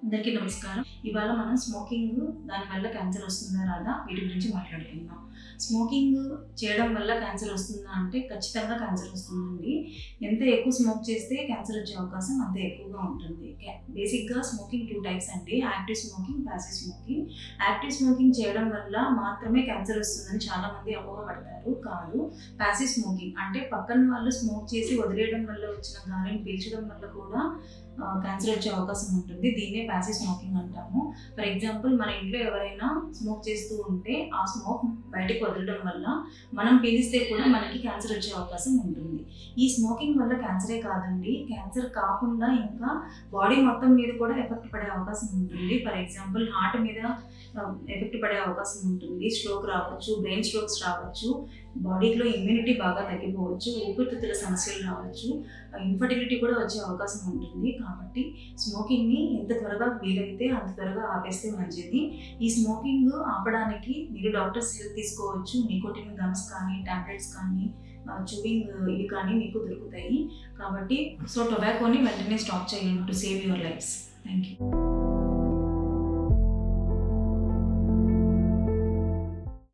అందరికీ నమస్కారం. ఇవాళ మనం స్మోకింగ్ దానివల్ల క్యాన్సర్ వస్తుందా రాదా వీటి గురించి మాట్లాడుకుందాం. స్మోకింగ్ చేయడం వల్ల క్యాన్సర్ వస్తుందా అంటే ఖచ్చితంగా క్యాన్సర్ వస్తుందండి. ఎంత ఎక్కువ స్మోక్ చేస్తే క్యాన్సర్ వచ్చే అవకాశం అంత ఎక్కువగా ఉంటుంది. బేసిక్గా స్మోకింగ్ 2 టైప్స్ అండి. Active smoking, passive smoking. Active smoking చేయడం వల్ల మాత్రమే క్యాన్సర్ వస్తుందని చాలామంది అపోహపడతారు. కాదు, ప్యాసివ్ స్మోకింగ్ అంటే పక్కన వాళ్ళు స్మోక్ చేసి వదిలేయడం వల్ల వచ్చిన గాలిని పీల్చడం వల్ల కూడా క్యాన్సర్ వచ్చే అవకాశం ఉంటుంది. దీన్నే ప్యాసివ్ స్మోకింగ్ అంటాము. ఫర్ ఎగ్జాంపుల్, మన ఇంట్లో ఎవరైనా స్మోక్ చేస్తూ ఉంటే ఆ స్మోక్ బయటకు వదలడం వల్ల మనం పీలిస్తే కూడా మనకి క్యాన్సర్ వచ్చే అవకాశం ఉంటుంది. ఈ స్మోకింగ్ వల్ల క్యాన్సరే కాదండి, క్యాన్సర్ కాకుండా ఇంకా బాడీ మొత్తం మీద కూడా ఎఫెక్ట్ పడే అవకాశం ఉంటుంది. ఫర్ ఎగ్జాంపుల్, హార్ట్ మీద ఎఫెక్ట్ పడే అవకాశం ఉంటుంది. స్ట్రోక్ రావచ్చు, బ్రెయిన్ స్ట్రోక్స్ రావచ్చు, బాడీలో ఇమ్యూనిటీ బాగా తగ్గిపోవచ్చు, ఊపిరితిత్తుల సమస్యలు రావచ్చు, ఇన్ఫర్టిలిటీ కూడా వచ్చే అవకాశం ఉంటుంది. కాబట్టి స్మోకింగ్ని ఎంత త్వరగా వీలైతే అంత త్వరగా ఆపేస్తే మంచిది. ఈ స్మోకింగ్ ఆపడానికి మీరు డాక్టర్స్ హెల్ప్ తీసుకోవచ్చు. నికోటిన్ గమ్స్ కానీ, టాబ్లెట్స్ కానీ, చూవింగ్ ఇవి కానీ మీకు దొరుకుతాయి. కాబట్టి టొబాకోని వెంటనే స్టాప్ చేయండి to save your lives. Thank you.